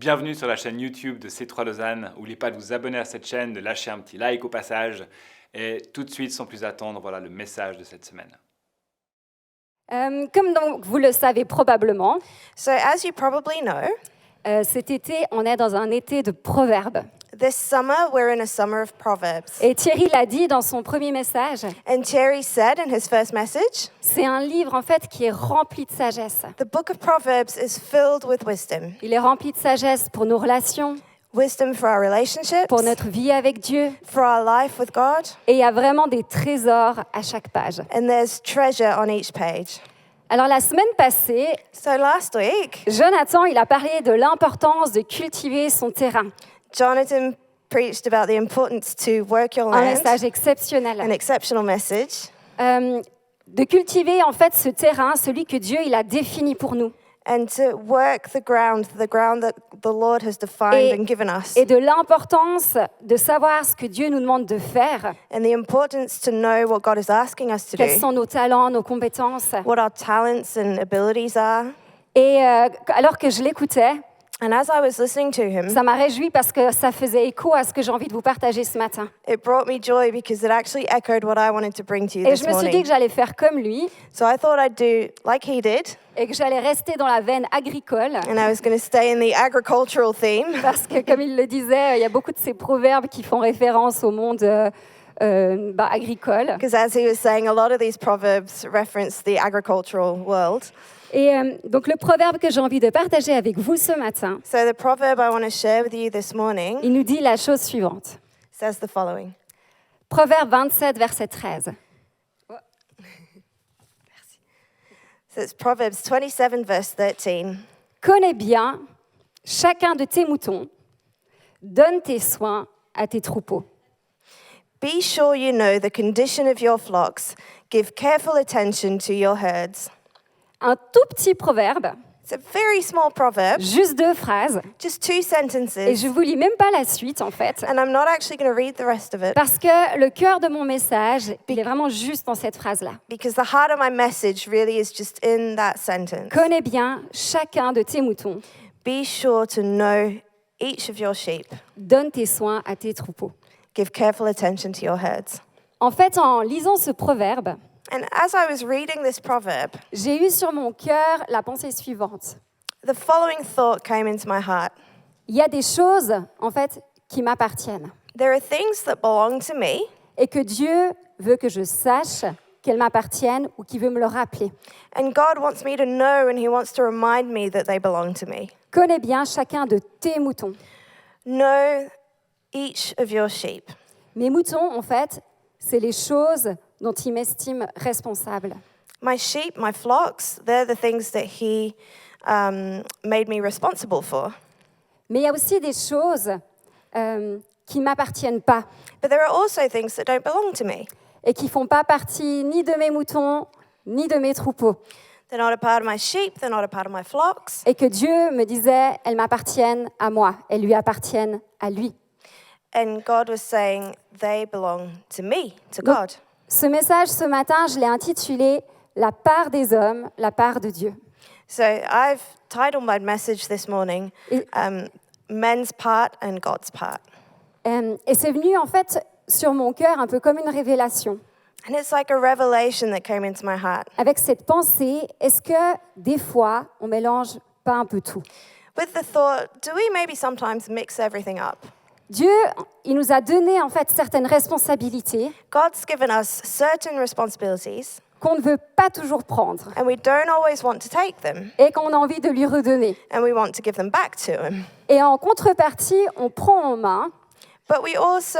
Bienvenue sur la chaîne YouTube de C3 Lausanne. N'oubliez pas de vous abonner à cette chaîne, de lâcher un petit like au passage. Et tout de suite, sans plus attendre, voilà le message de cette semaine. Comme donc vous le savez probablement, So, as you probably know, cet été, on est dans un été de proverbes. this summer we're in a summer of Proverbs. Et Thierry l'a dit dans son premier message, And Thierry said in his first message, c'est un livre en fait qui est rempli de sagesse. the book of Proverbs is filled with wisdom. Il est rempli de sagesse pour nos relations, Wisdom for our relationships, pour notre vie avec Dieu. for our life with God, Et il y a vraiment des trésors à chaque page. and there's treasure on each page. Alors la semaine passée, So last week, Jonathan, il a parlé de l'importance de cultiver son terrain. Jonathan preached about the importance to work your Un land, message an exceptionnel. exceptional message, De cultiver en fait ce terrain, celui que Dieu il a défini pour nous. and to work the ground that the Lord has defined and given us, Et de l'importance de savoir ce que Dieu nous demande de faire, and the importance to know what God is asking us to quels do, sont nos talents, nos compétences. what our talents and abilities are. Et alors que je l'écoutais, And as I was listening to him, ça m'a réjoui parce que ça faisait écho à ce que j'ai envie de vous partager ce matin. it brought me joy because it actually echoed what I wanted to bring to you Et this je me suis dit morning. que j'allais faire comme lui So I thought I'd do like he did, et que j'allais rester dans la veine agricole. and I was going to stay in the agricultural theme Parce que, comme il le disait, il y a beaucoup de ces proverbes qui font référence au monde agricole. because as he was saying, a lot of these proverbs reference the agricultural world. Et donc, le proverbe que j'ai envie de partager avec vous ce matin, So the proverb I want to share with you this morning il nous dit la chose suivante. says the following. Proverbe 27, verset 13. So it's Proverbs 27, verse 13. Connais bien chacun de tes moutons, donne tes soins à tes troupeaux. Be sure you know the condition of your flocks. Give careful attention to your herds. Un tout petit proverbe, It's a very small proverb, juste 2 phrases, just 2 et sentences. je vous lis même pas la suite en fait, And I'm not actually going to read the rest of it parce que le cœur de mon message, il est vraiment juste dans cette phrase-là. because the heart of my message really is just in that sentence. Connais bien chacun de tes moutons, Be sure to know each of your sheep. donne tes soins à tes troupeaux. Give careful attention to your herds. En fait, en lisant ce proverbe, And as I was reading this proverb, j'ai eu sur mon cœur la pensée suivante. the following thought came into my heart. Il y a des choses, en fait, qui m'appartiennent There are things that belong to me, et que Dieu veut que je sache qu'elles m'appartiennent ou qu'il veut me le rappeler. and God wants me to know and He wants to remind me that they belong to me. Connais bien chacun de tes moutons. Know each of your sheep. Mes moutons, en fait, c'est les choses dont il m'estime responsable. My sheep, my flocks, they're the things that He made me responsible for. Mais il y a aussi des choses qui ne m'appartiennent pas But there are also things that don't belong to me. et qui ne font pas partie ni de mes moutons, ni de mes troupeaux. They're not a part of my sheep, they're not a part of my flocks. Et que Dieu me disait, elles m'appartiennent à moi, elles lui appartiennent à lui. And God was saying, they belong to me, to Donc, God. ce message ce matin, je l'ai intitulé « La part des hommes, la part de Dieu ». So I've titled my message this morning, Et- Men's Part and God's Part. Et c'est venu en fait sur mon cœur un peu comme une révélation. And it's like a revelation that came into my heart. Avec cette pensée, est-ce que des fois, on mélange pas un peu tout? With the thought, do we maybe sometimes mix everything up? Dieu, il nous a donné en fait certaines responsabilités God's given us certain responsibilities, qu'on ne veut pas toujours prendre and we don't always want to take them, et qu'on a envie de lui redonner. and we want to give them back to Him. Et en contrepartie, on prend en main But we also,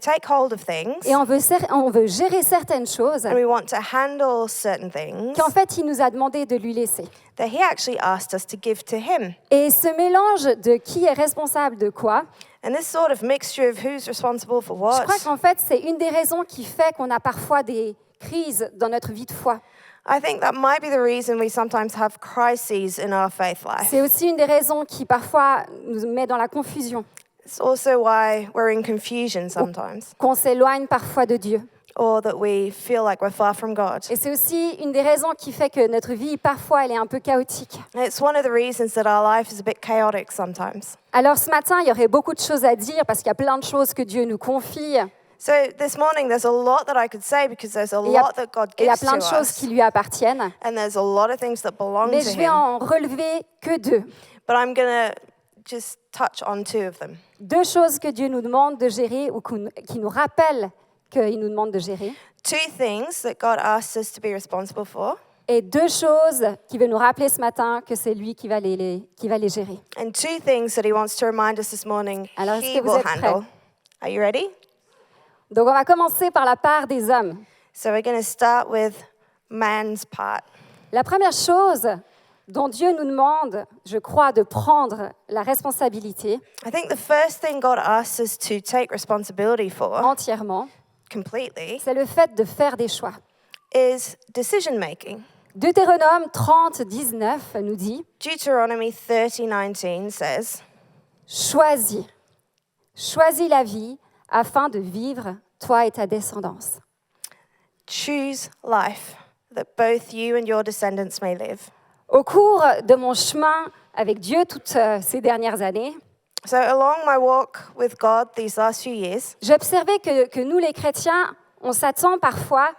take hold of things, et on veut gérer certaines choses and we want to handle certain things qu'en fait, il nous a demandé de lui laisser. that He actually asked us to give to Him. Et ce mélange de qui est responsable de quoi, And this sort of mixture of who's responsible for je what, crois qu'en fait, c'est une des raisons qui fait qu'on a parfois des crises dans notre vie de foi. I think that might be the reason we sometimes have crises in our faith life. C'est aussi une des raisons qui parfois nous met dans la confusion, It's also why we're in confusion sometimes, qu'on s'éloigne parfois de Dieu. or that we feel like we're far from God. Et c'est aussi une des raisons qui fait que notre vie, parfois, elle est un peu chaotique. And it's one of the reasons that our life is a bit chaotic sometimes. Alors ce matin, il y aurait beaucoup de choses à dire parce qu'il y a plein de choses que Dieu nous confie. So this morning, there's a lot that I could say because there's a Et il y a- lot that God Et il y a gives plein to de choses us. qui lui appartiennent. And there's a lot of things that belong Mais to je vais Him. en relever que deux. But I'm going to just touch on two of them. Deux choses que Dieu nous demande de gérer ou qui nous rappellent qu'il nous demande de gérer. Two things that God asks us to be responsible for, Et deux choses qu'il veut nous rappeler ce matin que c'est lui qui va les gérer. and two things that He wants to remind us this morning Alors, est-ce He que vous will êtes prêts? handle. Are you ready? Donc on va commencer par la part des hommes. So we're going to start with man's part. La première chose dont Dieu nous demande, je crois, de prendre la responsabilité I think the first thing God asks us to take responsibility for entièrement, completely c'est le fait de faire des choix. is decision making. Deutéronome 30, 19 nous dit Deuteronomy 30:19 says, « Choisis la vie afin de vivre, toi et ta descendance. choose life, that both you and your descendants may live. » Au cours de mon chemin avec Dieu toutes ces dernières années, So along my walk with God these last few years, j'observais que nous, les chrétiens, on s'attend parfois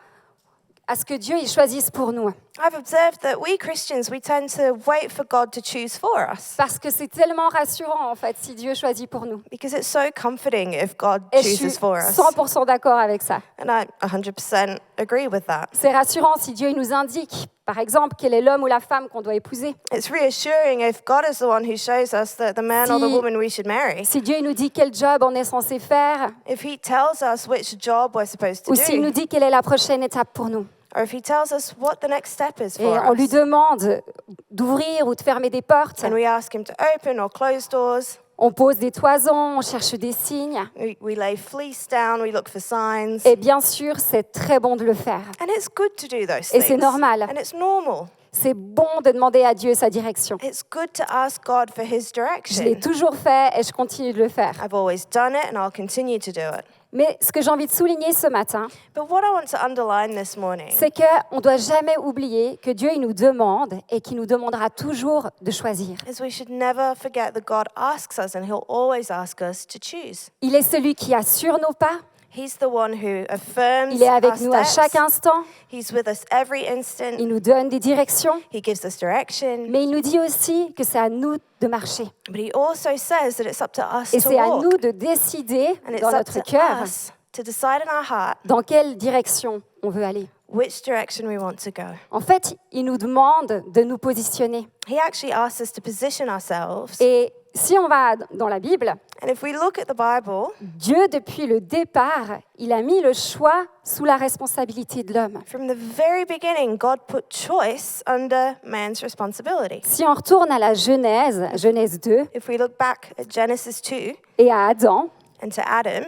à ce que Dieu il choisisse pour nous. I've observed that we Christians, we tend to wait for God to choose for us Parce que c'est tellement rassurant, en fait, si Dieu choisit pour nous. because it's so comforting if God Et je suis chooses for us. 100% d'accord avec ça. And I 100% agree with that. C'est rassurant si Dieu il nous indique, par exemple, quel est l'homme ou la femme qu'on doit épouser. It's reassuring if God is the one who shows us the man or the Si- woman we should marry. Si Dieu il nous dit quel job on est censé faire, If He tells us which job we're supposed to ou s'il nous do, dit quelle est la prochaine étape pour nous. or if He tells us what the next step is Et for on lui us, demande d'ouvrir ou de fermer des portes. and we ask Him to open or close doors, On pose des toisons, on cherche des signes. we lay fleece down, we look for signs. Et bien sûr, c'est très bon de le faire. And it's good to do those Et c'est things. normal. And it's normal. C'est bon de demander à Dieu sa direction. It's good to ask God for His Je direction. l'ai toujours fait et je continue de le faire. I've always done it and I'll continue to do it. Mais ce que j'ai envie de souligner ce matin, But what I want to underline this morning c'est qu'on ne doit jamais oublier que Dieu il nous demande et qu'il nous demandera toujours de choisir. is we should never forget that God asks us and He'll always ask us to choose. Il est celui qui assure nos pas, He's the one who affirms il est avec our nous à chaque steps. instant, He's with us every instant. il nous donne des directions, He gives us direction. mais il nous dit aussi que c'est à nous de marcher. But He also says that it's up to us Et to c'est à walk. nous de décider And it's dans up notre to cœur us to decide in our heart dans quelle direction on veut aller. which direction we want to go. En fait, il nous demande de nous positionner. He actually asks us to position ourselves. Et si on va dans la Bible, And if we look at the Bible, Dieu, depuis le départ, il a mis le choix sous la responsabilité de l'homme. from the very beginning, God put choice under man's responsibility. Si on retourne à la Genèse 2, If we look back at Genesis 2 et à Adam, and to Adam,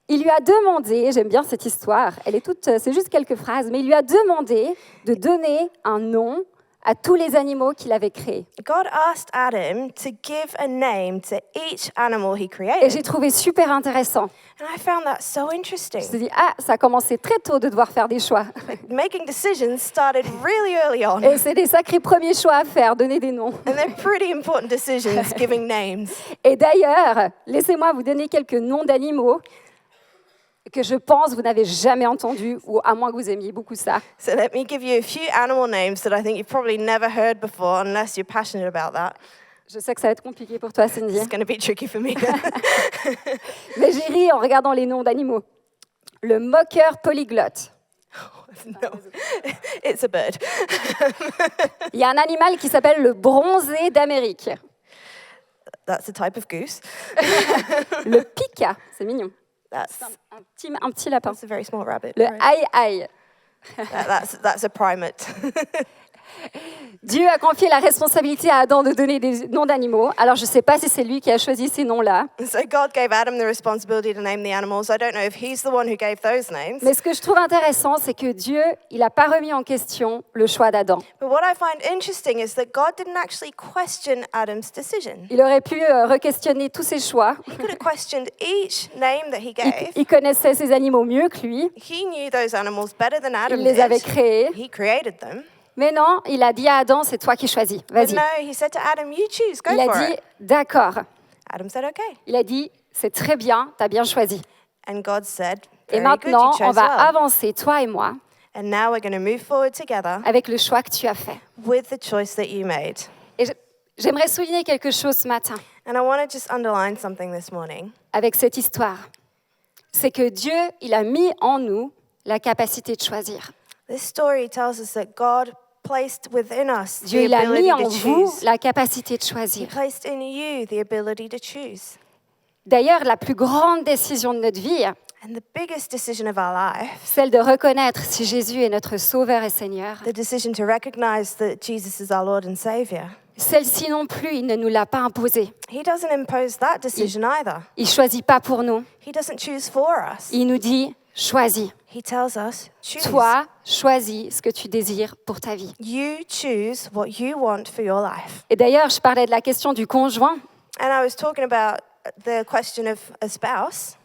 il lui a demandé, j'aime bien cette histoire, c'est juste quelques phrases, mais il lui a demandé de donner un nom à tous les animaux qu'il avait créés. God asked Adam to give a name to each animal he Et created. j'ai trouvé super intéressant. And I found that so Je me interesting. suis dit, ça a commencé très tôt de devoir faire des choix. Making decisions started really early on. Et c'est des sacrés premiers choix à faire, donner des noms. And they're pretty important decisions, giving names. Et d'ailleurs, laissez-moi vous donner quelques noms d'animaux que je pense vous n'avez jamais entendus, ou à moins que vous aimiez beaucoup ça. So let me give you a few animal names that I think you've probably never heard before, unless you're passionate about that. Je sais que ça va être compliqué pour toi, Cindy. It's going to be tricky for me. Mais j'ai ri en regardant les noms d'animaux. Le moqueur polyglotte. No, it's a bird. Il y a un animal qui s'appelle le bronzé d'Amérique. That's a type of goose. Le pika, c'est mignon. That's, Un petit lapin. that's a very small rabbit. Le right? aïe-aïe. That's a primate. Dieu a confié la responsabilité à Adam de donner des noms d'animaux. Alors, je ne sais pas si c'est lui qui a choisi ces noms-là. So God gave Adam the responsibility to name the animals. I don't know if he's the one who gave those names. Mais ce que je trouve intéressant, c'est que Dieu, il n'a pas remis en question le choix d'Adam. But what I find interesting is that God didn't actually question Adam's decision. Il aurait pu re-questionner tous ses choix. He could have questioned each name that he gave. Il connaissait ses animaux mieux que lui. He knew those animals better than Adam Il les avait did. créés. He created them. Mais non, il a dit à Adam, c'est toi qui choisis. But Vas-y. no, he said to Adam, you choose, go Il a for dit, it. d'accord. Adam said, okay. Il a dit, c'est très bien, tu as bien choisi. And God said, Et very good, maintenant, you on chose va well. avancer, toi et moi, And now we're going to move forward together avec le choix que tu as fait. with the choice that you made. Et j'aimerais souligner quelque chose ce matin And I want to just underline something this morning. avec cette histoire. C'est que Dieu, il a mis en nous la capacité de choisir. This story tells us that God placed within us Dieu, the il a mis ability en to vous choose. la capacité de He choisir. placed in you the ability to choose. D'ailleurs, la plus grande décision de notre vie, And the biggest decision of our life, celle de reconnaître si Jésus est notre Sauveur et Seigneur, the decision to recognize that Jesus is our Lord and Savior, celle-ci non plus, il ne nous l'a pas imposée. He doesn't impose that decision either. Il ne choisit pas pour nous. He doesn't choose for us. Il nous dit, choisis. He tells us, choose. Toi, choisis ce que tu désires pour ta vie. You choose what you want for your life. Et d'ailleurs, je parlais de la question du conjoint. And I was talking about the question of a spouse.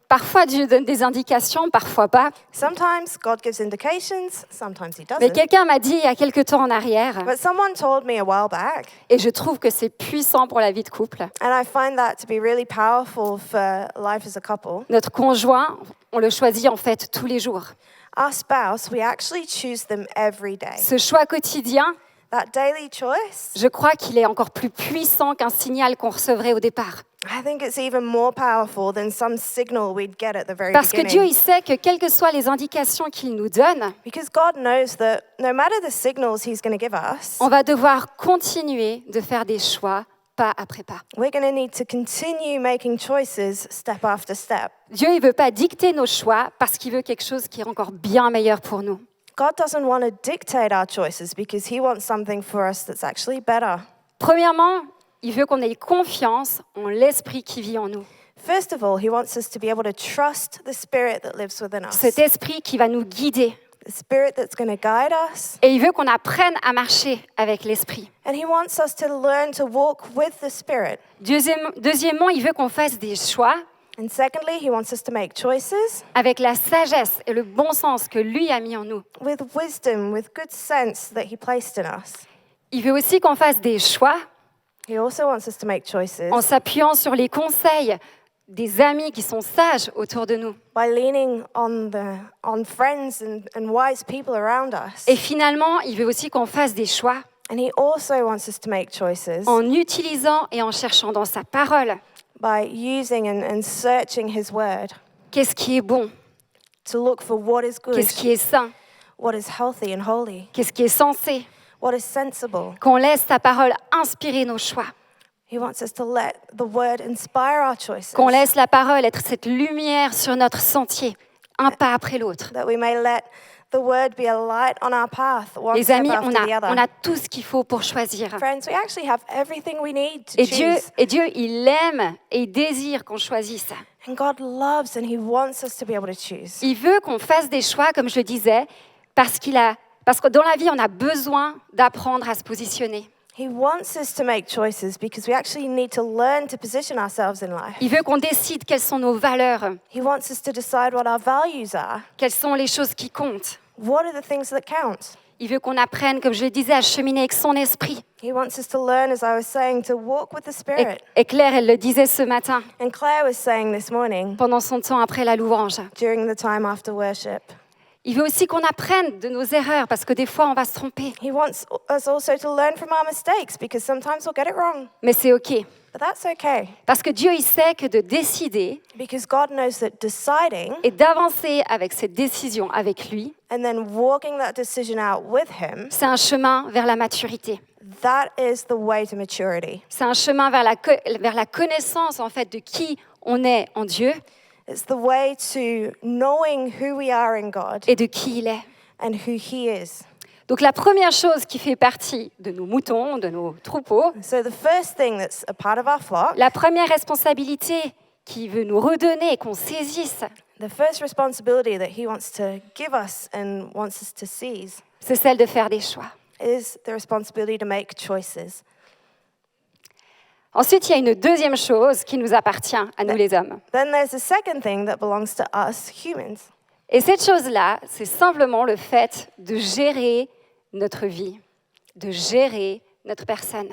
Parfois, Dieu donne des indications, parfois pas. Sometimes God gives indications, sometimes He Mais doesn't. quelqu'un m'a dit il y a quelque temps en arrière, But someone told me a while back, et je trouve que c'est puissant pour la vie de couple. and I find that to be really powerful for life as a couple. Notre conjoint, on le choisit en fait tous les jours. Our spouse, we actually choose them every day. Ce choix quotidien, That daily choice, je crois qu'il est encore plus puissant qu'un signal qu'on recevrait au départ. I think it's even more powerful than some signal we'd get at the very Parce que Dieu, beginning. il sait que quelles que soient les indications qu'il nous donne, Because God knows that no matter the signals He's going to give us, on va devoir continuer de faire des choix pas après pas. we're going to need to continue making choices step after step. Dieu, il veut pas dicter nos choix parce qu'il veut quelque chose qui est encore bien meilleur pour nous. God doesn't want to dictate our choices because He wants something for us that's actually better. Premièrement, il veut qu'on ait confiance en l'esprit qui vit en nous. First of all, He wants us to be able to trust the Spirit that lives within us, Cet esprit qui va nous guider. the Spirit that's going to guide us. Et il veut qu'on apprenne à marcher avec l'esprit. And He wants us to learn to walk with the Spirit. Deuxièmement, il veut qu'on fasse des choix And secondly, He wants us to make choices avec la sagesse et le bon sens que lui a mis en nous. with wisdom, with good sense that He placed in us. Il veut aussi qu'on fasse des choix He also wants us to make choices en s'appuyant sur les conseils des amis qui sont sages autour de nous. by leaning on friends and wise people around us. Et finalement, il veut aussi qu'on fasse des choix And He also wants us to make choices en utilisant et en cherchant dans sa parole by using and searching His word qu'est-ce qui est bon, to look for what is good, qu'est-ce qui est sain, what is healthy and holy, qu'est-ce qui est sensé, what is sensible. qu'on laisse sa parole inspirer nos choix, He wants us to let the word inspire our choices, qu'on laisse la parole être cette lumière sur notre sentier, un pas après l'autre. that we may let the word be a light on our path, one Les step amis, after the other. on a tout ce qu'il faut pour choisir. Friends, we actually have everything we need to Et choose. Dieu, il aime et il désire qu'on choisisse. And God loves and He wants us to be able to choose. Il veut qu'on fasse des choix, comme je le disais, parce que dans la vie, on a besoin d'apprendre à se positionner. He wants us to make choices because we actually need to learn to position ourselves in life. Il veut qu'on décide quelles sont nos valeurs, He wants us to decide what our values are. quelles sont les choses qui comptent. What are the things that count? Il veut qu'on apprenne, comme je le disais, à cheminer avec son esprit. He wants us to learn, as I was saying, to walk with the Spirit. Et Claire, elle le disait ce matin, And Claire was saying this morning, pendant son temps après la louange. during the time after worship, Il veut aussi qu'on apprenne de nos erreurs, parce que des fois, on va se tromper. He wants us also to learn from our mistakes because sometimes we'll get it wrong. Mais c'est OK. But that's okay Parce que Dieu, il sait que de décider because God knows that deciding et d'avancer avec cette décision avec lui, and then walking that decision out with Him, c'est un chemin vers la maturité. that is the way to maturity. C'est un chemin vers la connaissance, en fait, de qui on est en Dieu It's the way to knowing who we are in God et de qui il est. and who He is. Donc la première chose qui fait partie de nos moutons, de nos troupeaux, So the first thing that's a part of our flock, la première responsabilité qu'il veut nous redonner et qu'on saisisse, the first responsibility that he wants to give us and wants us to seize, c'est celle de faire des choix. is the responsibility to make choices. Ensuite, il y a une deuxième chose qui nous appartient à nous les hommes. Then there's a second thing that belongs to us humans. Et cette chose-là, c'est simplement le fait de gérer notre vie, de gérer notre personne.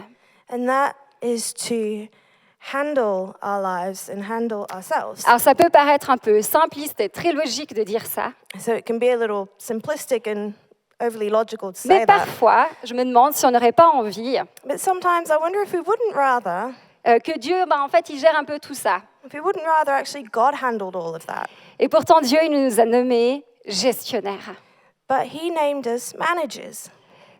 And that is to handle our lives and handle ourselves. Alors ça peut paraître un peu simpliste et très logique de dire ça, So it can be a little simplistic and overly logical to mais say that. parfois, je me demande si on n'aurait pas envie But sometimes I wonder if we wouldn't rather, que Dieu, en fait, il gère un peu tout ça. if we wouldn't rather actually God handled all of that. Et pourtant, Dieu, il nous a nommés gestionnaires. But he named us managers.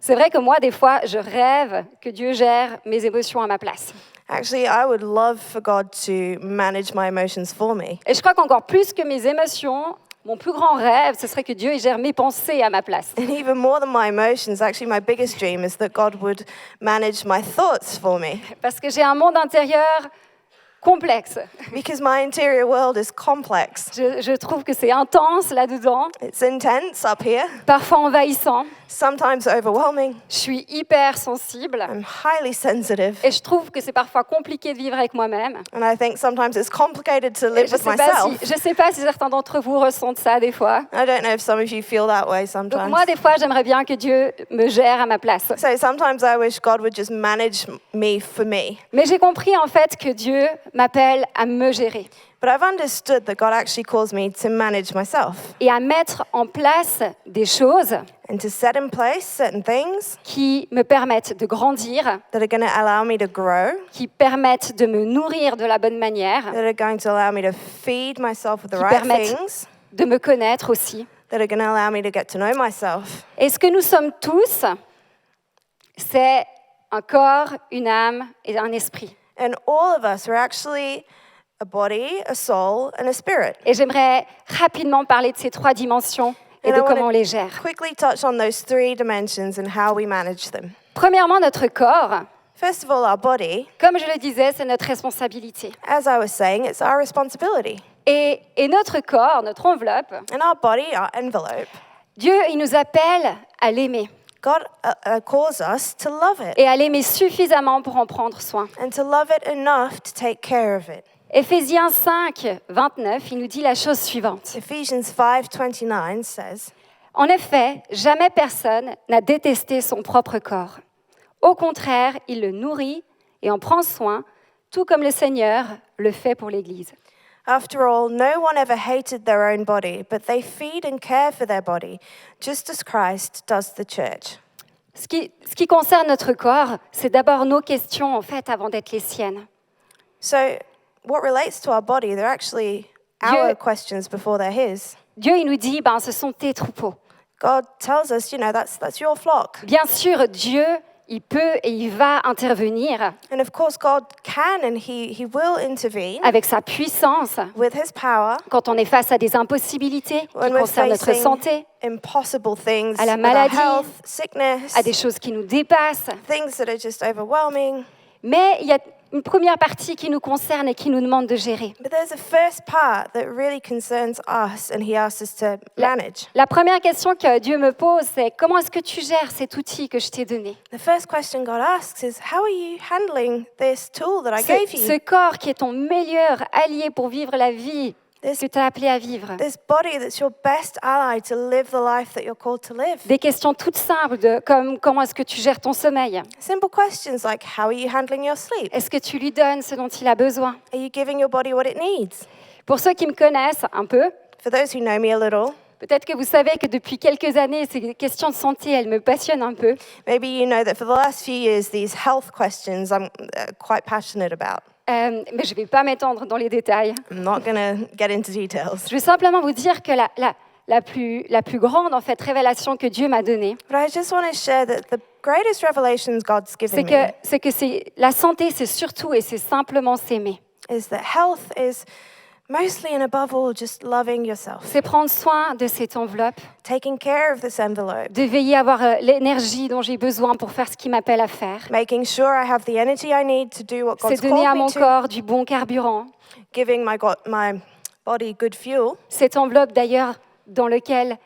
C'est vrai que moi, des fois, je rêve que Dieu gère mes émotions à ma place. Actually, I would love for God to manage my emotions for me. Et je crois qu'encore plus que mes émotions, mon plus grand rêve, ce serait que Dieu il gère mes pensées à ma place. And even more than my emotions, actually my biggest dream is that God would manage my thoughts for me. Parce que j'ai un monde intérieur complexe. Because my interior world is complex. Je trouve que c'est intense là-dedans, It's intense up here, parfois envahissant. sometimes overwhelming. Je suis hyper sensible I'm highly sensitive. et je trouve que c'est parfois compliqué de vivre avec moi-même. And I think sometimes it's complicated to Et live with myself. je sais pas si certains d'entre vous ressentent ça des fois. I don't know if some of you feel that way Donc sometimes. moi, des fois, j'aimerais bien que Dieu me gère à ma place. So sometimes I wish God would just manage me for me. Mais j'ai compris en fait que Dieu m'appelle à me gérer But I've understood that God actually calls me to manage myself et à mettre en place des choses and to set in place certain things qui me permettent de grandir, that are going to allow me to grow, qui permettent de me nourrir de la bonne manière, that are going to allow me to feed myself with the Qui right permettent- things, de me connaître aussi. that are going to allow me to get to know myself. Et ce que nous sommes tous, c'est un corps, une âme et un esprit. And all of us are actually a body, a soul, and a spirit. Et j'aimerais rapidement parler de ces trois dimensions et And de I comment on want les to gère. quickly touch on those three dimensions and how we manage them. Premièrement, notre corps, First of all, our body, comme je le disais, c'est notre responsabilité. as I was saying, it's our responsibility. Et notre corps, notre enveloppe, And our body, our envelope, Dieu, il nous appelle à l'aimer God calls us to love it et à l'aimer suffisamment pour en prendre soin. and to love it enough to take care of it. Éphésiens 5, 29, il nous dit la chose suivante. Ephesians 5:29 says, En effet, jamais personne n'a détesté son propre corps. Au contraire, il le nourrit et en prend soin, tout comme le Seigneur le fait pour l'Église. After all, no one ever hated their own body, but they feed and care for their body, just as Christ does the church. Ce qui concerne notre corps, c'est d'abord nos questions, en fait, avant d'être les siennes. So, what relates to our body, they're actually our questions before they're His. Dieu, il nous dit, ce sont tes troupeaux. God tells us, that's your flock. Bien sûr, Dieu, il peut et il va intervenir And of course, God can and He will intervene avec sa puissance with His power quand on est face à des impossibilités qui when we're concernent notre facing santé, impossible things, à la with our maladie, health, sickness, à des choses qui nous dépassent. things that are just overwhelming. Mais il y a une première partie qui nous concerne et qui nous demande de gérer. But there's a first part that really concerns us and He asks us to manage. La première question que Dieu me pose, c'est comment est-ce que tu gères cet outil que je t'ai donné? The first question God asks is, how are you handling this tool that I gave Ce you? corps qui est ton meilleur allié pour vivre la vie This, que tu as appelé à vivre. this body that's your best ally to live the life that you're called to live. Des questions toutes simples comme comment est-ce que tu gères ton sommeil? Simple questions like, how are you handling your sleep? Est-ce que tu lui donnes ce dont il a besoin? Are you giving your body what it needs? Pour ceux qui me connaissent un peu, For those who know me a little, peut-être que vous savez que depuis quelques années, ces questions de santé, elles me passionnent un peu. maybe you know that for the last few years, these health questions I'm quite passionate about. Mais je ne vais pas m'étendre dans les détails. I'm not going to get into details. Je vais simplement vous dire que la plus grande en fait, révélation que Dieu m'a donnée, But I just want to share that the greatest revelations God's given me c'est que la santé, c'est surtout et c'est simplement s'aimer. is that health is Mostly and above all, just loving yourself, C'est prendre soin de cette enveloppe, taking care of this envelope, de veiller à avoir l'énergie dont j'ai besoin pour faire ce qu'il m'appelle à faire. making sure I have the energy I need to do what C'est God's donner à called mon me to, corps du bon carburant. giving my body good fuel. Cette enveloppe d'ailleurs dans laquelle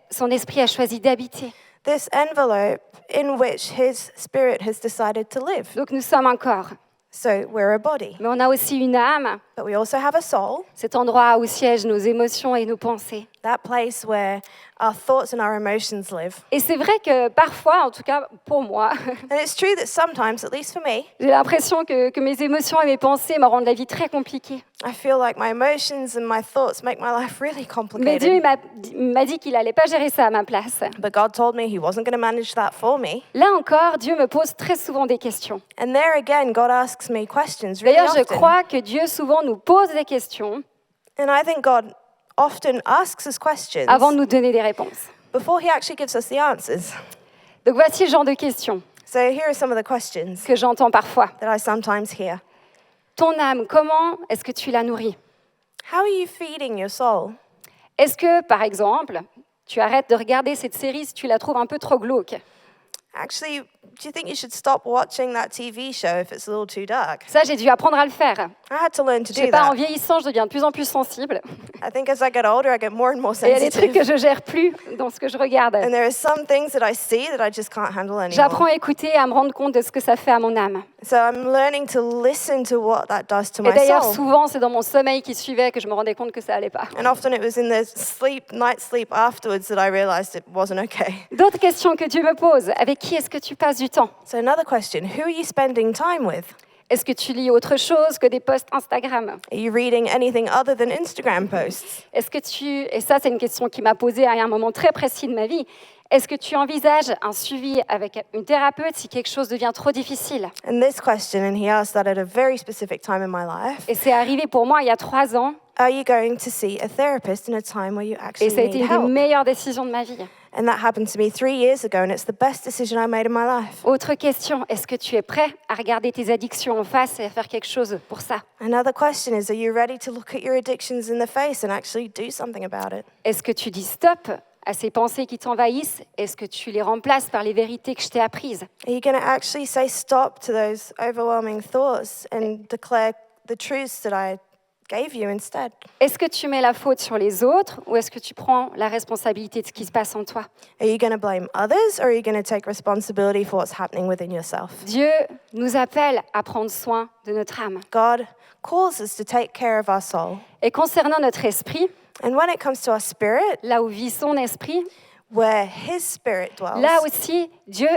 son esprit a choisi d'habiter. This envelope in which His Spirit has decided to live. Donc nous sommes un corps, So we're a body, mais on a aussi une âme, but we also have a soul, cet endroit où siègent nos émotions et nos pensées. that place where our thoughts and our emotions live. Et c'est vrai que parfois, en tout cas pour moi, And it's true that sometimes, at least for me, j'ai l'impression que mes émotions et mes pensées me rendent la vie très compliquée. I feel like my emotions and my thoughts make my life really Mais Dieu complicated. il m'a dit qu'il n'allait pas gérer ça à ma place. But God told me He wasn't going to manage that for me. Là encore, Dieu me pose très souvent des questions. And there again, God asks me questions really D'ailleurs, je often. crois que Dieu souvent nous pose des questions And I think God often asks us questions avant de nous donner des réponses. before He actually gives us the answers. Donc voici le genre de questions So here are some of the questions que j'entends parfois. that I sometimes hear. Ton âme, comment est-ce que tu la nourris? How are you feeding your soul? Est-ce que, par exemple, tu arrêtes de regarder cette série si tu la trouves un peu trop glauque? Actually, do you think you should stop watching that TV show if it's a little too dark? Ça, j'ai dû apprendre à le faire. I had to learn to Je sais do pas, en that. vieillissant, je deviens de plus en plus sensible. I think as I get older, I get more and more Et il y a des trucs que sensitive. je gère plus dans ce que je regarde. And there are some things that I see that I just can't handle J'apprends anymore. à écouter et à me rendre compte de ce que ça fait à mon âme. So I'm learning to listen to what that does to Et my d'ailleurs, soul. souvent, c'est dans mon sommeil qui suivait que je me rendais compte que ça allait pas. And often it was in the night sleep afterwards that I realized it wasn't okay. D'autres questions que Dieu me pose. Avec qui est-ce que tu passes du temps? So another question, who are you spending time with? Est-ce que tu lis autre chose que des posts Instagram? Are you reading anything other than Instagram posts? Est-ce que et ça c'est une question qui m'a posée à un moment très précis de ma vie, est-ce que tu envisages un suivi avec une thérapeute si quelque chose devient trop difficile? And this question, and he asked that at a very specific time in my life, Et c'est arrivé pour moi il y a 3 ans, are you going to see a therapist in a time where you et actually ça a été need une des help? meilleures décisions de ma vie. And that happened to me 3 years ago, and it's the best decision I made in my life. Autre question, est-ce que tu es prêt à regarder tes addictions en face et à faire quelque chose pour ça? Another question is, are you ready to look at your addictions in the face and actually do something about it? Est-ce que tu dis stop à ces pensées qui t'envahissent? Est-ce que tu les remplaces par les vérités que je t'ai apprises? Are you going to actually say stop to those overwhelming thoughts and declare the truths that I gave you instead? Est-ce que tu mets la faute sur les autres ou est-ce que tu prends la responsabilité de ce qui se passe en toi? Are you going to blame others, or are you going to take responsibility for what's happening within yourself? Dieu nous appelle à prendre soin de notre âme. God calls us to take care of our soul. Et concernant notre esprit, And when it comes to our spirit, là où vit son esprit, where His Spirit dwells, là aussi, Dieu,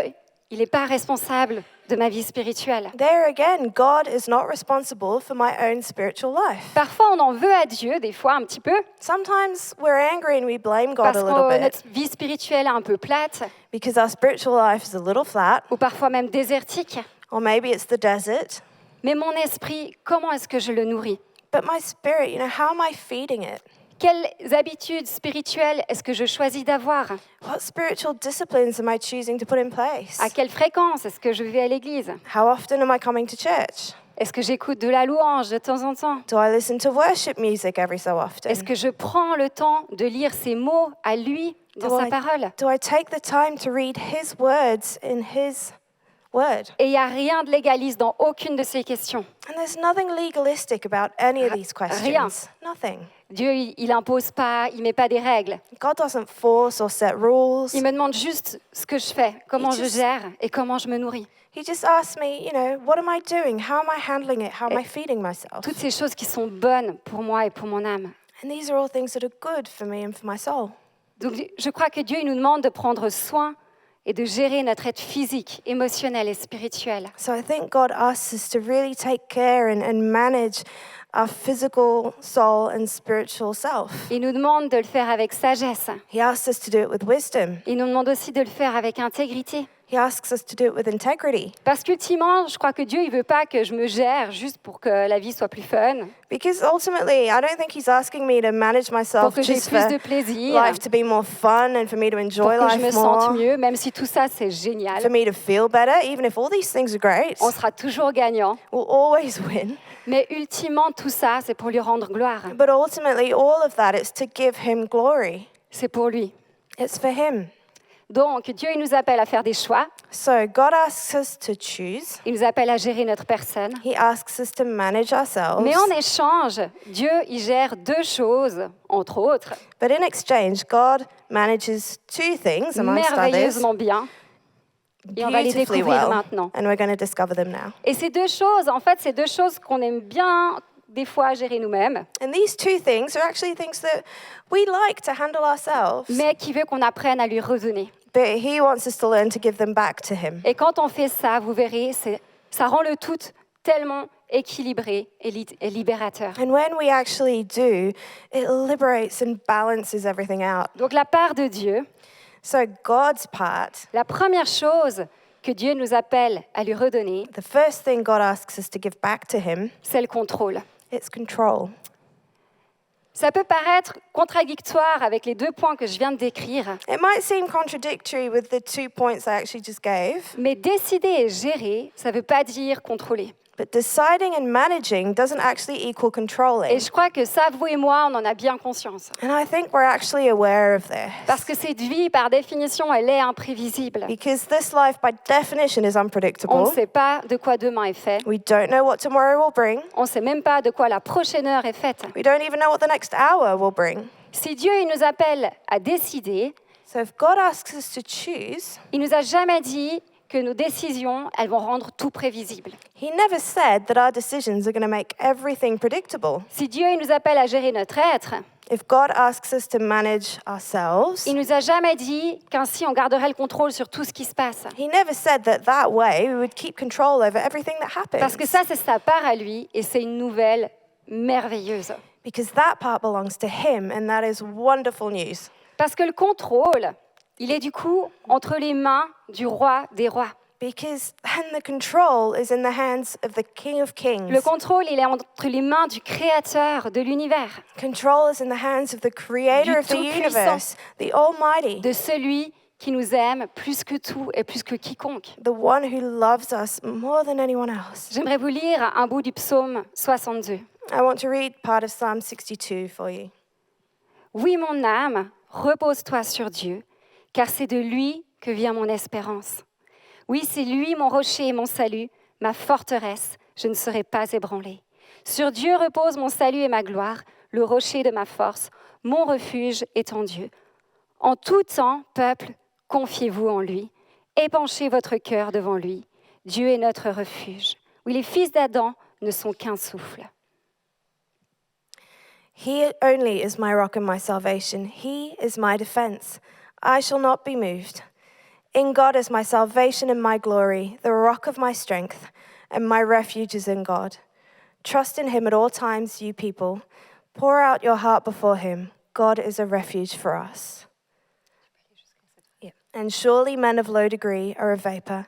il n'est pas responsable de ma vie spirituelle. there again, God is not responsible for my own spiritual life. Parfois, on en veut à Dieu, des fois un petit peu, Sometimes we're angry and we blame God parce a que little bit notre vie spirituelle est un peu plate, because our spiritual life is a little flat, ou parfois même désertique. or maybe it's the desert. Mais mon esprit, comment est-ce que je le nourris? But my spirit, how am I feeding it? Quelles habitudes spirituelles est-ce que je choisis d'avoir? What spiritual disciplines am I choosing to put in place? À quelle fréquence est-ce que je vais à l'église? How often am I coming to church? Est-ce que j'écoute de la louange de temps en temps? Do I listen to worship music every so often? Est-ce que je prends le temps de lire ses mots à lui dans Do sa I- parole? Do I take the time to read His words in His word? Et il n'y a rien de légaliste dans aucune de ces questions. And there's nothing legalistic about any of these Rien. questions. Nothing. Dieu, il impose pas, il met pas des règles. God doesn't force or set rules. Il me demande juste ce que je fais, comment je just- gère et comment je me nourris. He just asks me, what am I doing? How am I handling it? How am I feeding myself? Toutes ces choses qui sont bonnes pour moi et pour mon âme. And these are all things that are good for me and for my soul. Donc je crois que Dieu il nous demande de prendre soin et de gérer notre être physique, émotionnel et spirituel. So I think God asks us to really take care and manage our physical, soul, and spiritual self. Il nous demande de le faire avec sagesse. He asks us to do it with wisdom, Il nous demande aussi de le faire avec intégrité. He asks us to do it with integrity. Parce qu'ultimement, je crois que Dieu, il veut pas que je me gère juste pour que la vie soit plus fun, Because ultimately, I don't think he's asking me to manage pour myself que j'ai just plus for de plaisir, life to be more fun and for me to pour enjoy que je me life sente more, mieux, même si tout ça, c'est for génial. me to feel better, even if all these things are great. On sera toujours gagnant. We'll always win. Mais ultimement, tout ça, c'est pour lui rendre gloire. But ultimately, all of that is to give him glory. C'est pour lui. It's for him. Donc, Dieu, il nous appelle à faire des choix. So God asks us to choose. Il nous appelle à gérer notre personne. He asks us to manage ourselves. Mais en échange, Dieu, il gère deux choses, entre autres, But in exchange, God manages two things, amongst others, merveilleusement bien. Et on va les beautifully découvrir well. maintenant. And we're going to discover them now. Et ces deux choses, en fait, c'est deux choses qu'on aime bien, des fois, gérer nous-mêmes, And these two things are actually things that we like to handle ourselves, mais qui veut qu'on apprenne à lui redonner. but He wants us to learn to give them back to Him. Et quand on fait ça, vous verrez, ça rend le tout tellement équilibré et libérateur. And when we actually do, it liberates and balances everything out. Donc la part de Dieu, So God's part, la première chose que Dieu nous appelle à lui redonner, the first thing God asks us to give back to Him, c'est le contrôle. it's control. Ça peut paraître contradictoire avec les deux points que je viens de décrire, It might seem contradictory with the 2 points I actually just gave, mais décider et gérer, ça ne veut pas dire contrôler. but deciding and managing doesn't actually equal controlling. Et je crois que ça, vous et moi, on en a bien conscience. And I think we're actually aware of this. Parce que cette vie, par définition, elle est imprévisible. Because this life, by definition, is On ne unpredictable. sait pas de quoi demain est fait. We don't know what tomorrow will bring. On ne sait même pas de quoi la prochaine heure est faite. We don't even know what the next hour will bring. Si Dieu il nous appelle à décider, So if God asks us to choose, il nous a jamais dit que nos décisions, elles vont rendre tout prévisible. He never said that our decisions are going to make everything predictable. Si Dieu il nous appelle à gérer notre être, If God asks us to manage ourselves, il nous a jamais dit qu'ainsi on garderait le contrôle sur tout ce qui se passe. He never said that way we would keep control over everything that happens. Parce que ça, c'est sa part à lui et c'est une nouvelle merveilleuse. Because that part belongs to Him, and that is wonderful news. Parce que le contrôle, il est du coup entre les mains du roi des rois. Because then the control is in the hands of the King of Kings. Le contrôle, il est entre les mains du créateur de l'univers, Control is in the hands of the Creator Du of the Tout-Puissant. universe, the Almighty, de celui qui nous aime plus que tout et plus que quiconque. the one who loves us more than anyone else. J'aimerais vous lire un bout du psaume 62. I want to read part of Psalm 62 for you. Oui, mon âme, repose-toi sur Dieu, car c'est de lui que vient mon espérance. Oui, c'est lui mon rocher et mon salut, ma forteresse, je ne serai pas ébranlée. Sur Dieu repose mon salut et ma gloire, le rocher de ma force, mon refuge est en Dieu. En tout temps, peuple, confiez-vous en lui, épanchez votre cœur devant lui. Dieu est notre refuge. Oui, les fils d'Adam ne sont qu'un souffle. He only is my rock and my salvation. He is my defense. I shall not be moved. In God is my salvation and my glory, the rock of my strength, and my refuge is in God. Trust in Him at all times, you people. Pour out your heart before Him. God is a refuge for us. Yeah. And surely men of low degree are a vapor.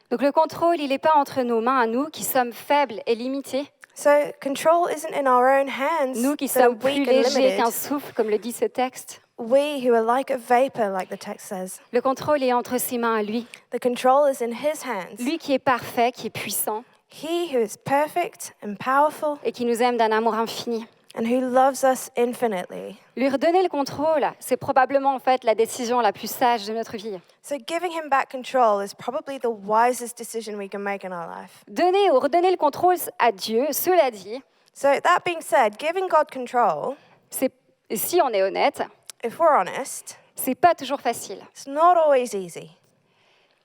Donc le contrôle, il n'est pas entre nos mains à nous qui sommes faibles et limités, So control isn't in our own hands. nous qui that are sommes plus weak and légers qu'un limited. souffle, comme le dit ce texte. We who are like a vapor, like the text says. Le contrôle est entre ses mains à lui. The control is in His hands. Lui qui est parfait, qui est puissant He who is perfect and powerful et qui nous aime d'un amour infini. and who loves us infinitely. Lui redonner le contrôle, c'est probablement en fait la décision la plus sage de notre vie. So giving Him back control is probably the wisest decision we can make in our life. Donner ou redonner le contrôle à Dieu, cela dit, So that being said, giving God control, et si on est honnête, if we're honest, c'est pas toujours facile. it's not always easy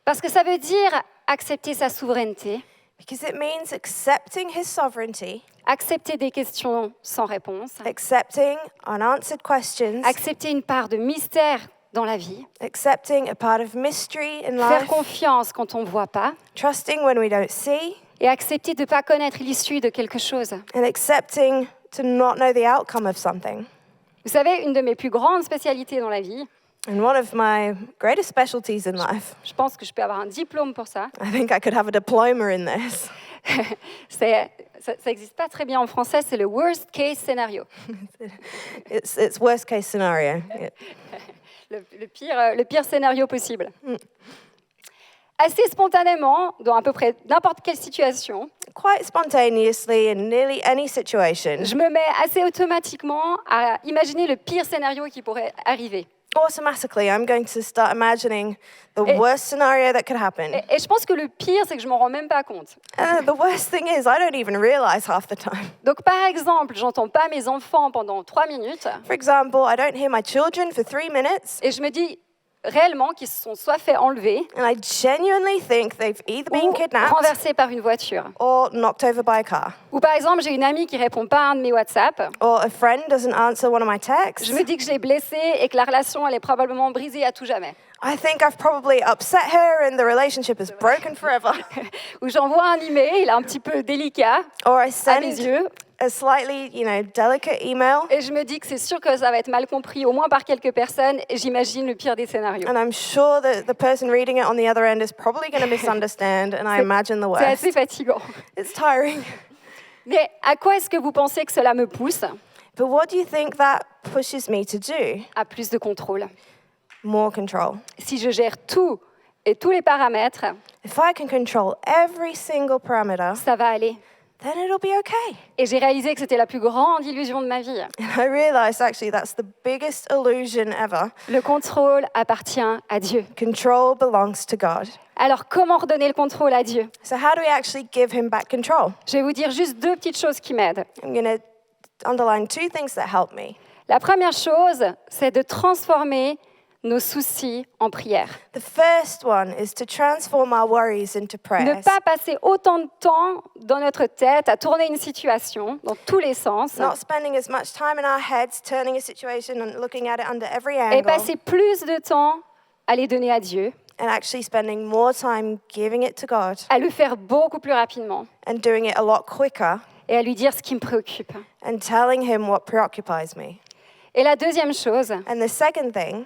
Parce que ça veut dire accepter sa souveraineté, because it means accepting His sovereignty, accepter des questions sans réponse, accepting unanswered questions, accepter une part de mystère dans la vie, accepting a part of mystery in faire life, confiance quand on ne voit pas, trusting when we don't see, et accepter de ne pas connaître l'issue de quelque chose. and accepting to not know the outcome of something. Vous savez, une de mes plus grandes spécialités dans la vie, And one of my greatest specialties in life, Je pense que je peux avoir un diplôme pour ça. I think I could have a diploma in this. Ça n'existe pas très bien en français, c'est le worst case scénario. It's worst case scenario. Yeah. Le pire scénario possible. Assez spontanément, dans à peu près n'importe quelle situation, Quite spontaneously in nearly any situation, je me mets assez automatiquement à imaginer le pire scénario qui pourrait arriver. automatically I'm going to start imagining the Et- worst scenario that could happen. Et je pense que le pire, c'est que je m'en rends même pas compte. And the worst thing is I don't even realize half the time. Donc, par exemple, j'entends pas mes enfants pendant 3 minutes For example, I don't hear my children for 3 minutes, et je me dis réellement qu'ils se sont soit fait enlever and I genuinely think they've either been ou kidnapped renversés par une voiture. or knocked over by a car. Ou par exemple, j'ai une amie qui répond pas à un de mes WhatsApp. Or a friend doesn't answer one of my texts. Je me dis que je l'ai blessée et que la relation, elle est probablement brisée à tout jamais. I think I've probably upset her and the relationship is broken forever. Ou j'envoie un email un petit peu délicat Or I à mes send yeux a slightly, delicate email, et je me dis que c'est sûr que ça va être mal compris, au moins par quelques personnes, et j'imagine le pire des scénarios. and I'm sure that the person reading it on the other end is probably going to misunderstand, and I imagine the C'est assez worst. fatigant. It's tiring. Mais à quoi est-ce que vous pensez que cela me pousse? But what do you think that pushes me to do? À plus de contrôle. More control. Si je gère tout et tous les paramètres, If I can control every single parameter, ça va aller. then it'll be okay. Et j'ai réalisé que c'était la plus grande illusion de ma vie. And I realized actually that's the biggest illusion ever. Le contrôle appartient à Dieu. Control belongs to God. Alors comment redonner le contrôle à Dieu? So how do we actually give him back control? Je vais vous dire juste 2 petites choses qui m'aident. I'm going to underline 2 things that help me. La première chose, c'est de transformer nos soucis en prière. The first one is to transform our worries into Ne prayers. pas passer autant de temps dans notre tête à tourner une situation dans tous les sens Not spending as much time in our heads turning a situation and looking at it under every et angle, passer plus de temps à les donner à Dieu, and actually spending more time giving it to God à le faire beaucoup plus rapidement and doing it a lot quicker et à lui dire ce qui me préoccupe. and telling him what preoccupies me. Et la deuxième chose, And the second thing,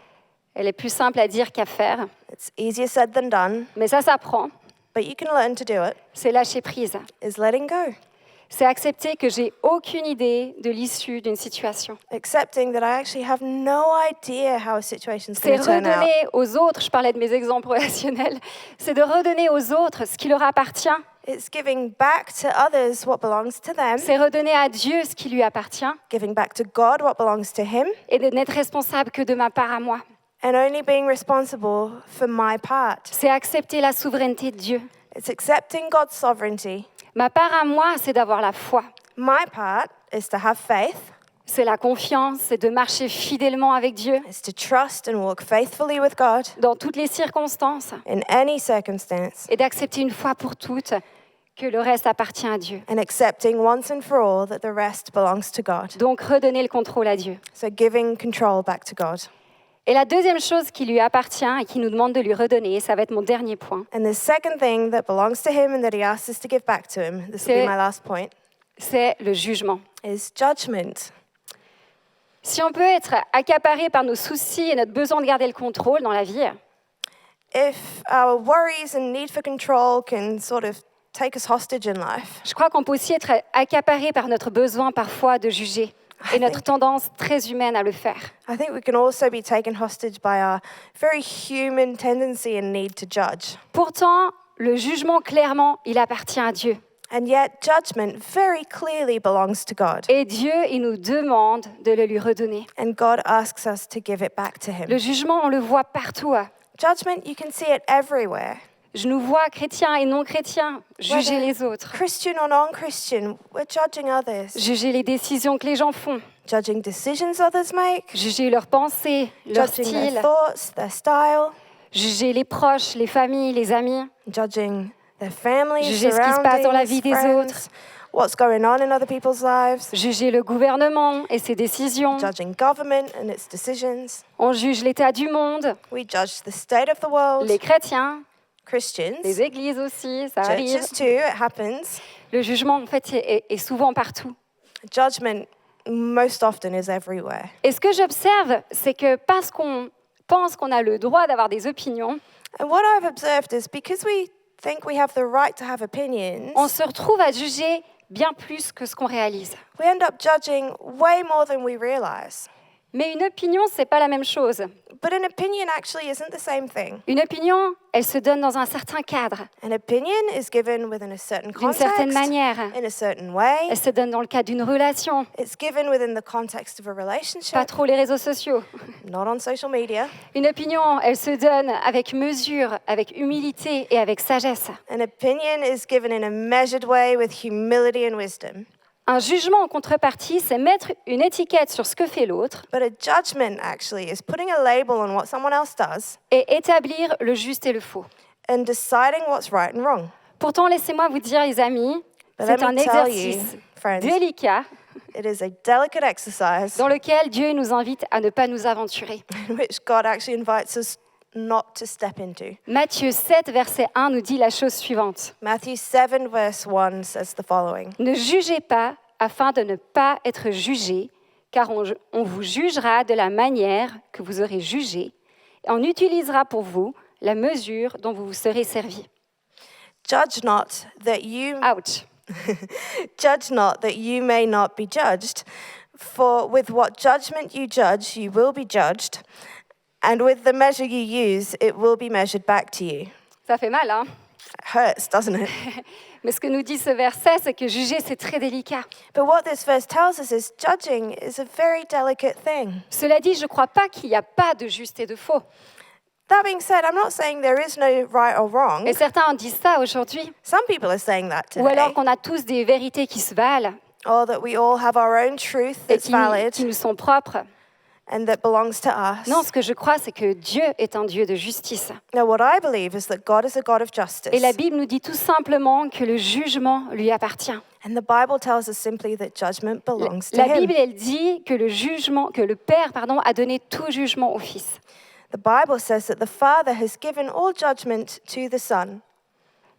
elle est plus simple à dire qu'à faire, it's easier said than done, mais ça s'apprend, but you can learn to do it, c'est lâcher prise. is letting go. C'est accepter que j'ai aucune idée de l'issue d'une situation. Accepting that I actually have no idea how a situation's C'est going to turn out. redonner aux autres, je parlais de mes exemples relationnels, c'est de redonner aux autres ce qui leur appartient. It's giving back to others what belongs to them, C'est redonner à Dieu ce qui lui appartient giving back to God what belongs to him, et de n'être responsable que de ma part à moi. and only being responsible for my part. C'est accepter la souveraineté de Dieu. It's accepting God's sovereignty. Ma part à moi, c'est d'avoir la foi. My part is to have faith, C'est la confiance, c'est de marcher fidèlement avec Dieu is to trust and walk faithfully with God dans toutes les circonstances in any circumstance, et d'accepter une fois pour toutes que le reste appartient à Dieu. and accepting once and for all that the rest belongs to God. Donc redonner le contrôle à Dieu. So giving control back to God. Et la deuxième chose qui lui appartient et qui nous demande de lui redonner, ça va être mon dernier point, And the second thing that belongs to him and that he asks us to give back to him, this will be C'est- my last point, c'est le jugement. is judgment. Si on peut être accaparé par nos soucis et notre besoin de garder le contrôle dans la vie, If our worries and need for control can sort of take us hostage in life, je crois qu'on peut aussi être accaparé par notre besoin parfois de juger et notre tendance très humaine à le faire. I think we can also be taken hostage by our very human tendency and need to judge. Pourtant, le jugement, clairement, il appartient à Dieu. And yet, judgment very clearly belongs to God. Et Dieu, il nous demande de le lui redonner. And God asks us to give it back to Him. Le jugement, on le voit partout. Judgment, you can see it everywhere. Je nous vois, chrétiens et non chrétiens, juger Whether les autres, Christian or non-Christian, we're judging others. juger les décisions que les gens font, Judging decisions others make, juger leurs pensées, leur judging style, their thoughts, their style, juger les proches, les familles, les amis. judging their families, Juger ce qui se passe dans la vie surroundings, des friends, autres. what's going on in other people's lives, Juger le gouvernement et ses décisions. judging government and its decisions. On juge l'état du monde, We judge the state of the world, les chrétiens, Christians, les églises aussi, ça arrive. churches too, it happens. Le jugement, en fait, est souvent partout. Judgment most often is everywhere. Et ce que j'observe, c'est que parce qu'on pense qu'on a le droit d'avoir des opinions, And what I've observed is because we think we have the right to have opinions, on se retrouve à juger bien plus que ce qu'on réalise. we end up judging way more than we realize. Mais une opinion, c'est pas la même chose. But an opinion actually isn't the same thing. Une opinion, elle se donne dans un certain cadre, An opinion is given within a certain d'une certaine context, manière. in a certain way. Elle se donne dans le cadre d'une relation, It's given within the context of a pas relationship, trop les réseaux sociaux. not on social media. Une opinion, elle se donne avec mesure, avec humilité et avec sagesse. An opinion is given in a measured way with humility and wisdom. Un jugement en contrepartie, c'est mettre une étiquette sur ce que fait l'autre But a judgment actually is putting a label on what someone else does et établir le juste et le faux. and deciding what's right and wrong. Pourtant, laissez-moi vous dire, les amis, But c'est let un me tell exercice you, friends, délicat it is a delicate exercise dans lequel Dieu nous invite à ne pas nous aventurer. in which God actually invites us not to step into. Matthieu 7, verset 1 nous dit la chose suivante. Matthew 7 verse 1 says the following. Ne jugez pas afin de ne pas être jugés, car on vous jugera de la manière que vous aurez jugé, et on utilisera pour vous la mesure dont vous vous serez servi. Judge not that you Ouch. Judge not that you may not be judged, for with what judgment you judge you will be judged, and with the measure you use it will be measured back to you. Ça fait mal, hein? It hurts, doesn't it? Mais ce que nous dit ce verset, c'est que juger, c'est très délicat. But what this verse tells us is judging is a very delicate thing. Cela dit, je ne crois pas qu'il n'y a pas de juste et de faux. That being said, I'm not saying there is no right or wrong. Et certains en disent ça aujourd'hui. Some people are saying that Ou alors today. qu'on a tous des vérités qui se valent Or that we all have our own truth et that's valid qui nous sont propres. and that belongs to us. Non, ce que je crois, c'est que Dieu est un Dieu de justice. Now, what I believe is that God is a God of justice. Et la Bible nous dit tout simplement que le jugement lui appartient. And the Bible tells us simply that judgment belongs to La Him. Bible, elle dit que le Père, a donné tout jugement au Fils. The Bible says that the Father has given all judgment to the Son.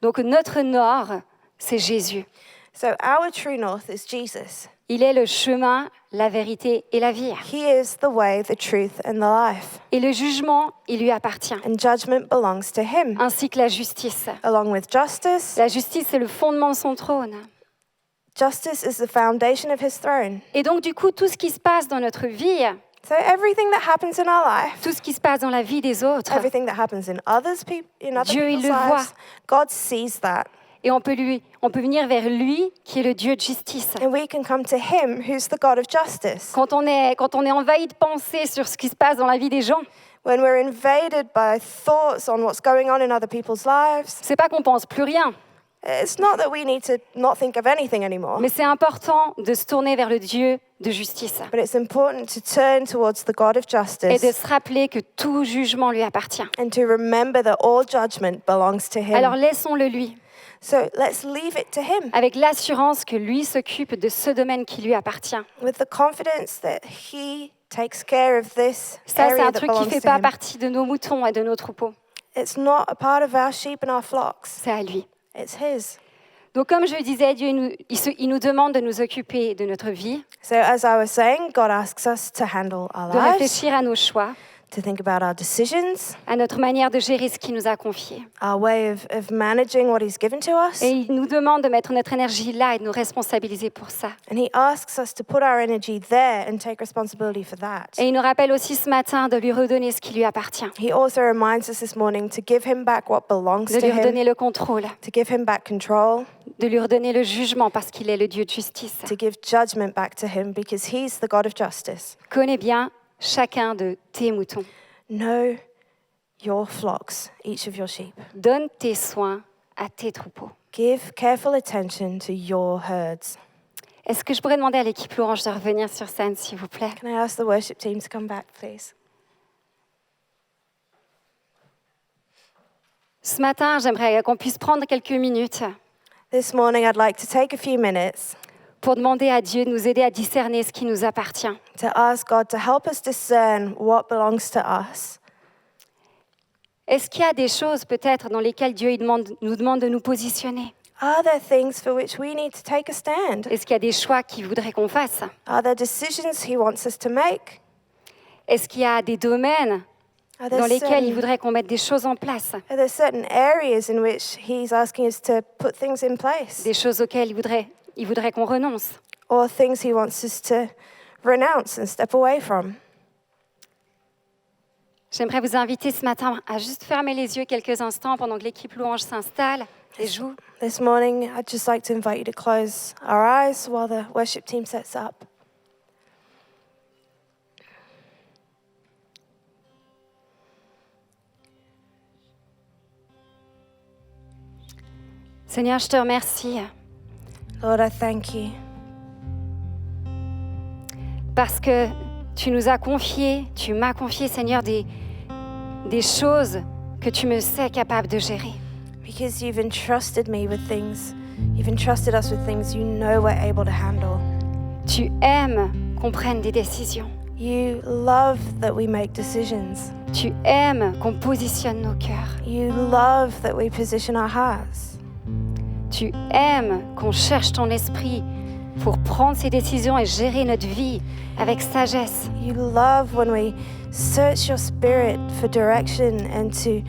Donc notre nord, c'est Jésus. So our true north is Jesus. Il est le chemin, la vérité et la vie. He is the way, the truth, and the life. Et le jugement, il lui appartient, And judgment belongs to Him, ainsi que la justice. along with justice. La justice, c'est le fondement de son trône. Justice is the foundation of His throne. Et donc, du coup, tout ce qui se passe dans notre vie, So everything that happens in our life, tout ce qui se passe dans la vie des autres, everything that happens in other Dieu, il people's le voit. lives, God sees that. et on peut venir vers lui, qui est le Dieu de justice. And we can come to Him, who's the God of justice. Quand on est envahi de pensées sur ce qui se passe dans la vie des gens, When we're invaded by thoughts on what's going on in other people's lives, c'est pas qu'on pense plus rien, it's not that we need to not think of anything anymore, mais c'est important de se tourner vers le Dieu de justice but it's important to turn towards the God of et de justice se rappeler que tout jugement lui appartient. and to remember that all judgment belongs to Alors Him. laissons-le lui, So let's leave it to Him avec l'assurance que lui s'occupe de ce domaine qui lui appartient. with the confidence that He takes care of this Ça, c'est area un that truc qui ne belongs fait to pas Him. partie de nos moutons et de nos troupeaux. It's not a part of our sheep and our flocks. C'est à lui. It's His. Donc, comme je le disais, Dieu il nous demande de nous occuper de notre vie, So as I was saying, God asks us to handle our de lives, réfléchir à nos choix, to think about our decisions, à notre manière de gérer ce qu'il nous a confié. our way of managing what He's given to us. Et il nous demande de mettre notre énergie là et de nous responsabiliser pour ça. And He asks us to put our energy there and take responsibility for that. Et il nous rappelle aussi ce matin de lui redonner ce qui lui appartient, He also reminds us this morning to give Him back what belongs de to lui Him, redonner le contrôle, to give Him back control, de lui redonner le jugement parce qu'il est le Dieu de justice. to give judgment back to Him because He's the God of justice. Connais bien chacun de tes moutons. Know your flocks, each of your sheep. Donne tes soins à tes troupeaux. Give careful attention to your herds. Est-ce que je pourrais demander à l'équipe louange de revenir sur scène, s'il vous plaît? Can I ask the worship team to come back, please? Ce matin, j'aimerais qu'on puisse prendre quelques minutes This morning, I'd like to take a few minutes pour demander à Dieu de nous aider à discerner ce qui nous appartient. to ask God to help us discern what belongs to us. Est-ce qu'il y a des choses peut-être dans lesquelles Dieu nous demande de nous positionner? Are there things for which we need to take a stand? Est-ce qu'il y a des choix qu'il voudrait qu'on fasse? Are there decisions He wants us to make? Est-ce qu'il y a des domaines Are there dans lesquelles il certain, voudrait qu'on mette des choses en place, are there certain areas in which He's asking us to put things in place? des choses auxquelles il voudrait qu'on renonce? Or things He wants us to renounce and step away from? J'aimerais vous inviter ce matin à juste fermer les yeux quelques instants pendant que l'équipe louange s'installe et joue. This morning, I'd just like to invite you to close our eyes while the worship team sets up. Seigneur, je te remercie Lord, I thank you parce que tu m'as confié, Seigneur, des choses que tu me sais capable de gérer. because you've entrusted me with things. You've entrusted us with things you know we're able to handle. Tu aimes qu'on prenne des décisions. You love that we make decisions. Tu aimes qu'on positionne nos cœurs. You love that we position our hearts. Tu aimes qu'on cherche ton esprit pour prendre ces décisions et gérer notre vie avec sagesse. You love when we search your spirit for direction and to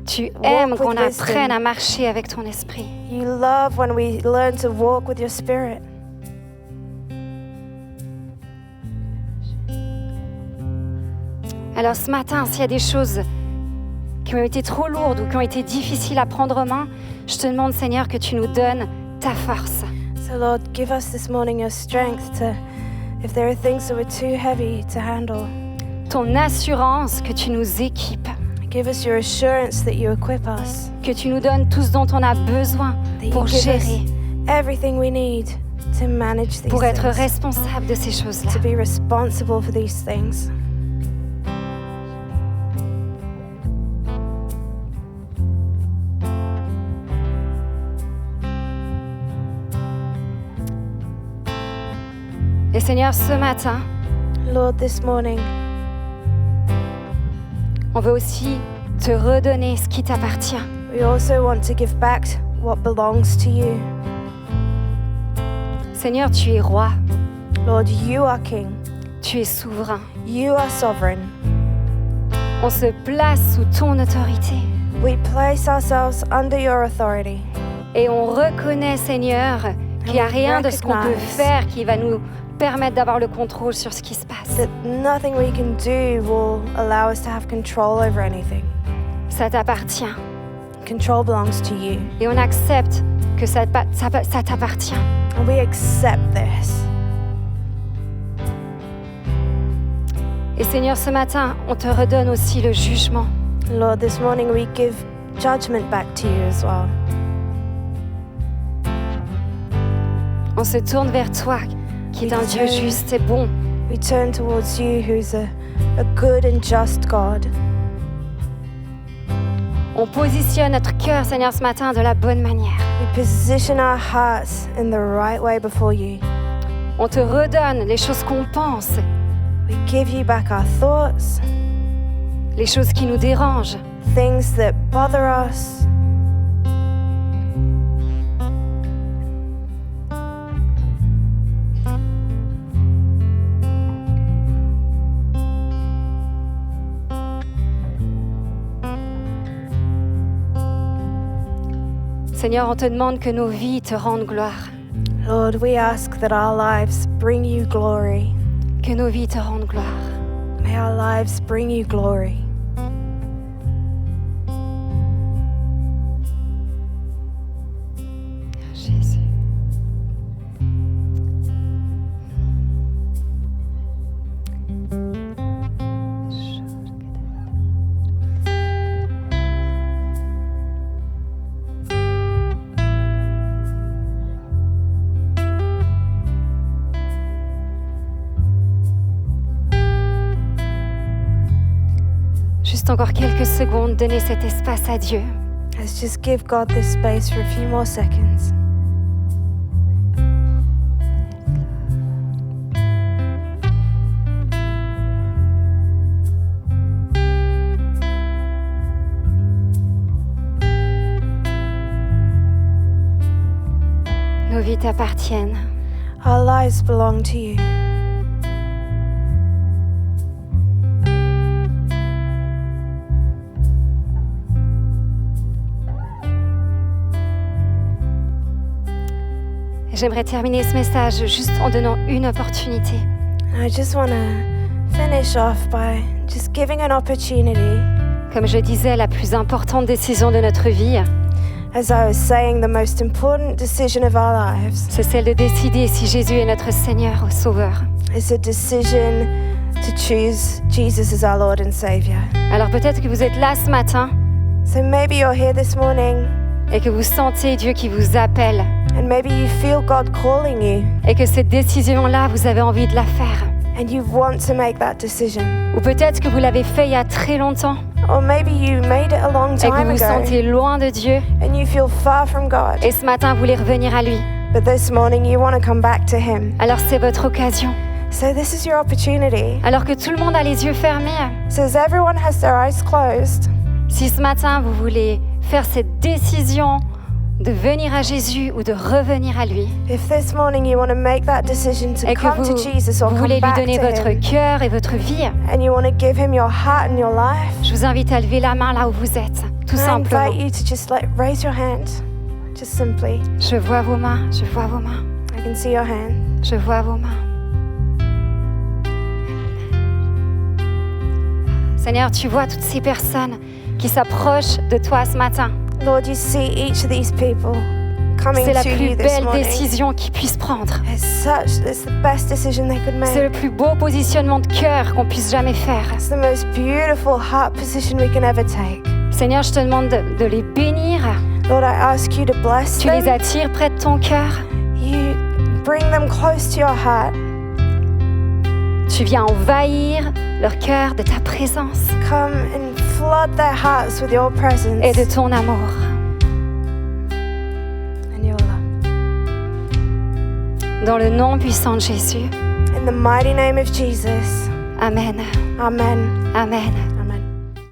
Tu walk aimes with qu'on wisdom. apprenne à marcher avec ton esprit. You love when we learn to walk with your spirit. Alors ce matin, s'il y a des choses qui ont été trop lourdes ou qui ont été difficiles à prendre en main, je te demande, Seigneur, que tu nous donnes ta force. So Lord, give us this morning your strength to, if there are things that were too heavy to handle, Ton assurance, que tu nous équipes, give us your assurance that you equip us, que tu nous donnes tout ce dont on a besoin that you pour give gérer, us everything we need to manage these pour être things, responsable de ces choses-là. to be responsible for these things. Et Seigneur, ce matin, Lord, this morning, on veut aussi te redonner ce qui t'appartient. we also want to give back what belongs to you. Seigneur, tu es roi, Lord, you are King. tu es souverain. You are sovereign. On se place sous ton autorité We place ourselves under your authority. et on reconnaît, Seigneur, qu'il n'y a rien de ce qu'on peut faire qui va nous permettre d'avoir le contrôle sur ce qui se passe. That nothing we can do will allow us to have control over anything. Ça t'appartient Control belongs to you. et on accepte que ça t'appartient. And we accept this. Et Seigneur, ce matin, on te redonne aussi le jugement. Lord, this morning we give judgment back to you as well. On se tourne vers toi, qui est un Dieu juste et bon. We turn towards you, who's a good and just God. On positionne notre cœur, Seigneur, ce matin de la bonne manière. We position our hearts in the right way before you. On te redonne les choses qu'on pense, We give you back our thoughts, les choses qui nous dérangent. things that bother us. Seigneur, on te demande que nos vies te rendent gloire, Lord, we ask that our lives bring you glory. que nos vies te rendent gloire. May our lives bring you glory. Jésus. Juste encore quelques secondes, donnez cet espace à Dieu. Let's just give God this space for a few more seconds. Nos vies t'appartiennent. Our lives belong to you. j'aimerais terminer ce message juste en donnant une opportunité. And I just want to finish off by just giving an opportunity. Comme je disais, la plus importante décision de notre vie, As I was saying, the most important decision of our lives c'est celle de décider si Jésus est notre Seigneur ou Sauveur. is a decision to choose Jesus as our Lord and Savior. Alors peut-être que vous êtes là ce matin So maybe you're here this morning et que vous sentez Dieu qui vous appelle and maybe you feel God calling you et que cette décision-là, vous avez envie de la faire. and you want to make that decision. Ou peut-être que vous l'avez fait il y a très longtemps Or maybe you made it a long et que time vous vous ago sentez loin de Dieu and you feel far from God. et ce matin, vous voulez revenir à lui. But this morning you want to come back to Him. Alors c'est votre occasion. So this is your opportunity. Alors que tout le monde a les yeux fermés, So as everyone has their eyes closed, si ce matin, vous voulez faire cette décision de venir à Jésus ou de revenir à lui, if this morning you want to make that decision to et que come to Jesus or vous come voulez lui back donner to votre Him, cœur et votre vie, and you want to give Him your heart and your life, je vous invite à lever la main là où vous êtes, tout I simplement. invite you to just raise your hand, just simply. Je vois vos mains, je vois vos mains, I can see your hand. je vois vos mains. Seigneur, tu vois toutes ces personnes qui s'approchent de toi ce matin. Lord, you see each of these people coming C'est la to plus you this belle morning. décision qu'ils puissent prendre. It's the best decision they could C'est le make. plus beau positionnement de cœur qu'on puisse jamais faire. It's the most beautiful heart position we can ever take. Seigneur, je te demande de les bénir. Lord, I ask you to bless Tu les them. attires près de ton cœur. You bring them close to your heart. Tu viens envahir leur cœur de ta présence Come and flood their hearts with your presence et de ton amour. and your love. Dans le nom puissant de Jésus. In the mighty name of Jesus. Amen. Amen. Amen.